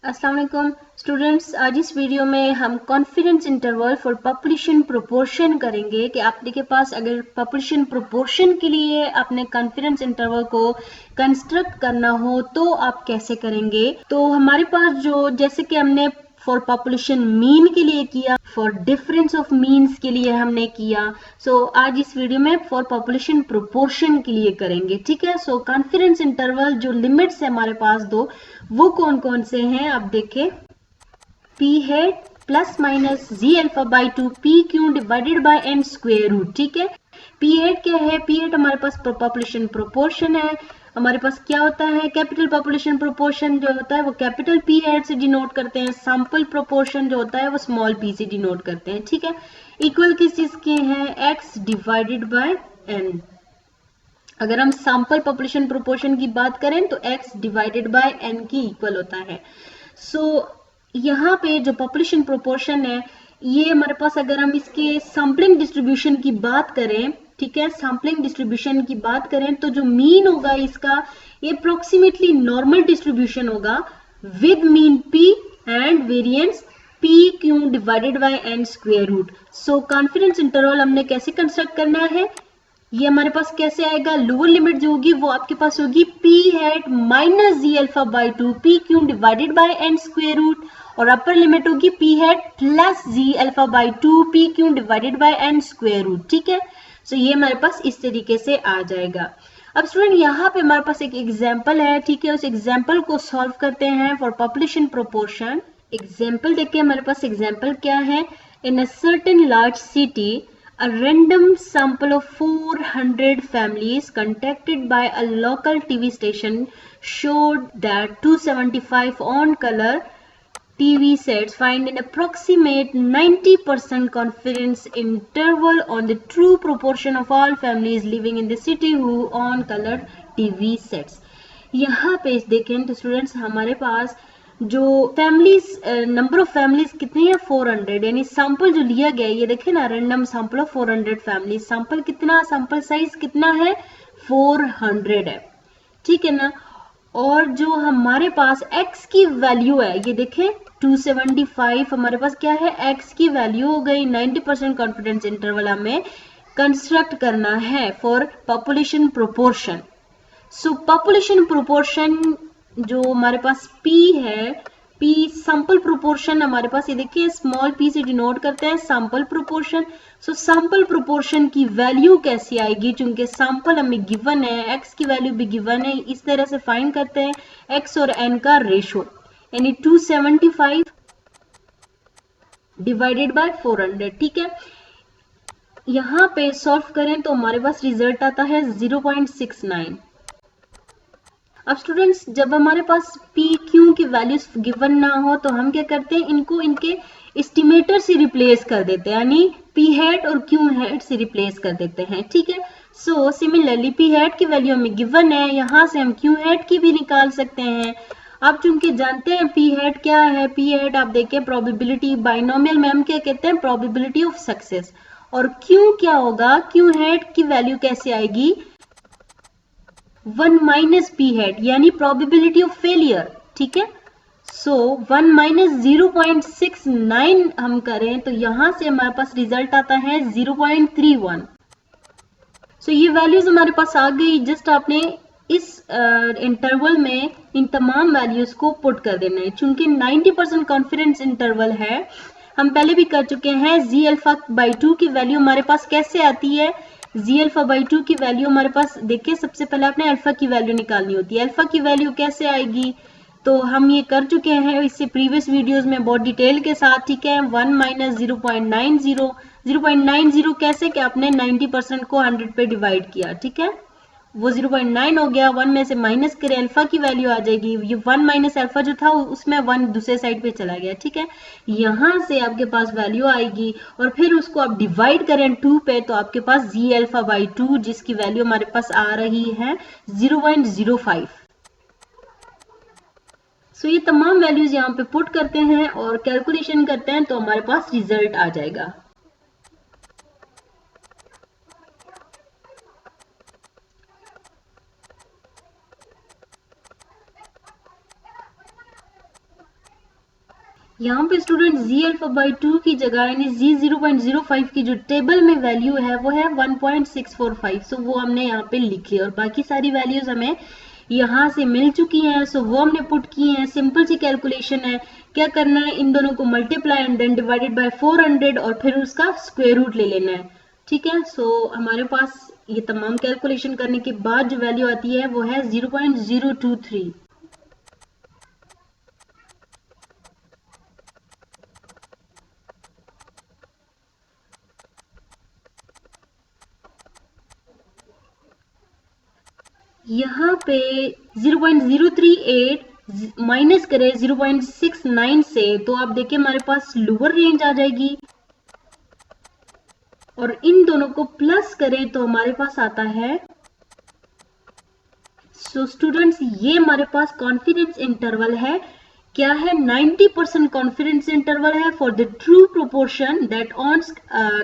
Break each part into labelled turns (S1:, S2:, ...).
S1: अस्सलाम वालेकुम स्टूडेंट्स। आज इस वीडियो में हम confidence interval for population proportion करेंगे कि आपके पास अगर पॉपुलेशन प्रोपोर्शन के लिए आपने कॉन्फिडेंस इंटरवल को कंस्ट्रक्ट करना हो तो आप कैसे करेंगे। तो हमारे पास जो जैसे कि हमने फॉर पॉपुलेशन मीन के लिए किया, फॉर डिफरेंस ऑफ मीन्स के लिए हमने किया, सो आज इस वीडियो में फॉर पॉपुलेशन प्रोपोर्शन के लिए करेंगे। ठीक है, सो कॉन्फिडेंस इंटरवल जो लिमिट्स है हमारे पास दो, वो कौन कौन से हैं आप देखें। P head plus minus Z alpha by 2 P Q divided by N square root. ठीक है, पी हेड क्या है? पी हेड हमारे पास पॉपुलेशन प्रोपोर्शन है। हमारे पास क्या होता है? कैपिटल पॉपुलेशन प्रोपोर्शन जो होता है वो कैपिटल पी हेड से डिनोट करते हैं, सैंपल प्रोपोर्शन जो होता है वो स्मॉल पी से डिनोट करते हैं। ठीक है, इक्वल किस चीज के हैं? X divided by N. अगर हम सैंपल पॉपुलेशन प्रोपोर्शन की बात करें तो x डिवाइडेड बाय n की इक्वल होता है। सो यहाँ पे जो पॉपुलेशन प्रोपोर्शन है ये हमारे पास, अगर हम इसके सैम्पलिंग डिस्ट्रीब्यूशन की बात करें, ठीक है, सैम्पलिंग डिस्ट्रीब्यूशन की बात करें तो जो मीन होगा इसका ये अप्रोक्सीमेटली नॉर्मल डिस्ट्रीब्यूशन होगा with mean p and variance p Q divided by n square root. So confidence interval हमने कैसे कंस्ट्रक्ट करना है, ये हमारे पास कैसे आएगा? लोअर लिमिट जो होगी वो आपके पास होगी P head minus Z alpha by 2 P Q divided by N square root, और अपर लिमिट होगी P head plus Z alpha by 2 P Q divided by N square root. ठीक है, सो ये हमारे पास इस तरीके से आ जाएगा। अब स्टूडेंट यहाँ पे हमारे पास एक एग्जाम्पल है, ठीक है, उस एग्जाम्पल को सॉल्व करते हैं फॉर पॉपुलेशन प्रोपोर्शन। एग्जाम्पल देखिए, हमारे पास एग्जाम्पल क्या है? In a certain large city a random sample of 400 families contacted by a local TV station showed that 275 on-color TV sets find an approximate 90% confidence interval on the true proportion of all families living in the city who own color TV sets। यहाँ पे देखें तो students हमारे पास जो families, number of families कितनी है? 400, यानी sample जो लिया गया है ये देखें ना, random sample of 400 families. Sample कितना, सैंपल साइज कितना है? 400 है, ठीक है ना। और जो हमारे पास x की वैल्यू है ये देखें 275, हमारे पास क्या है? x की वैल्यू हो गई। 90% कॉन्फिडेंस इंटरवल हमें कंस्ट्रक्ट करना है for population proportion. So population proportion जो हमारे पास p है, p सैंपल प्रोपोर्शन हमारे पास ये देखिए स्मॉल p से डिनोट करते हैं सैंपल प्रोपोर्शन। सो सैंपल प्रोपोर्शन की वैल्यू कैसी आएगी? चूंकि सैंपल हमें गिवन है, x की वैल्यू भी गिवन है, इस तरह से फाइंड करते हैं x और n का रेशो, यानी 275 डिवाइडेड बाय 400। ठीक है, यहाँ पे सॉल्व करें तो हमारे पास रिजल्ट आता है 0.69। अब स्टूडेंट्स जब हमारे पास पी क्यू की वैल्यूज गिवन ना हो तो हम क्या करते हैं? इनको इनके एस्टिमेटर से रिप्लेस कर देते हैं, यानी पी हेड और क्यू हेड से रिप्लेस कर देते हैं। ठीक है, सो सिमिलरली पी हेड की वैल्यू हमें गिवन है, यहाँ से हम क्यू हेड की भी निकाल सकते हैं। आप चूंकि जानते हैं पी हेड क्या है, पी हेड आप देखें प्रोबेबिलिटी, बाइनोमियल में हम क्या कहते हैं? Probability of success. और क्यू क्या होगा? क्यू हेड की वैल्यू कैसे आएगी? 1 माइनस पी हेड, यानी प्रोबेबिलिटी ऑफ फेलियर। ठीक है, सो 1 माइनस 0.69 हम करें तो यहां से हमारे पास रिजल्ट आता है 0.31। सो ये वैल्यूज हमारे पास आ गई। जस्ट आपने इस इंटरवल में इन तमाम वैल्यूज को पुट कर देना है। चूंकि 90% कॉन्फिडेंस इंटरवल है, हम पहले भी कर चुके हैं। जी अल्फा बाई 2 की वैल्यू हमारे पास कैसे आती है? जी अल्फा बाई 2 की वैल्यू हमारे पास देखिए, सबसे पहले आपने अल्फा की वैल्यू निकालनी होती है। अल्फा की वैल्यू कैसे आएगी? तो हम ये कर चुके हैं इससे प्रीवियस वीडियोस में बहुत डिटेल के साथ। ठीक है, 1 माइनस 0.90, 0.90 कैसे कि आपने 90% को 100 पे डिवाइड किया। ठीक है, वो 0.9 हो गया, 1 में से माइनस करें अल्फा की वैल्यू आ जाएगी। ये 1 माइनस अल्फा जो था उसमें 1 दूसरे साइड पे चला गया। ठीक है, यहां से आपके पास वैल्यू आएगी और फिर उसको आप डिवाइड करें 2 पे तो आपके पास जी अल्फा बाई 2 जिसकी वैल्यू हमारे पास आ रही है 0.05। सो ये तमाम वैल्यूज यहाँ पे पुट करते हैं और कैलकुलेशन करते हैं तो हमारे पास रिजल्ट आ जाएगा। यहाँ पे स्टूडेंट जी अल्फा बाई 2 की जगह यानी जी 0.05 की जो टेबल में वैल्यू है वो है 1.645, सो वो हमने यहाँ पे लिखी और बाकी सारी वैल्यूज हमें यहाँ से मिल चुकी हैं, सो वो हमने पुट की हैं। सिंपल सी कैलकुलेशन है, क्या करना है, इन दोनों को multiply and then divided by 400 और फिर उसका स्क्वायर रूट ले लेना है। ठीक है, सो हमारे पास ये तमाम कैलकुलेशन करने के बाद जो वैल्यू आती है वो है 0.023। यहाँ पे 0.038 माइनस करें 0.69 से तो आप देखिए हमारे पास लोअर रेंज आ जाएगी, और इन दोनों को प्लस करें तो हमारे पास आता है। सो स्टूडेंट्स, ये हमारे पास कॉन्फिडेंस इंटरवल है, क्या है, 90% कॉन्फिडेंस इंटरवल है for the true proportion that on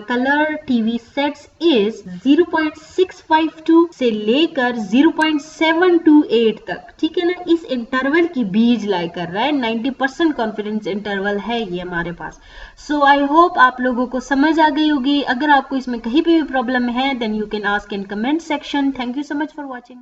S1: colour TV sets is 0.652 से लेकर 0.728 तक। ठीक है ना, इस इंटरवल की बीज लाई कर रहा है, 90% कॉन्फिडेंस इंटरवल है ये हमारे पास। सो आई होप आप लोगों को समझ आ गई होगी। अगर आपको इसमें कहीं भी प्रॉब्लम है then you can ask in comment section. Thank you so much for watching.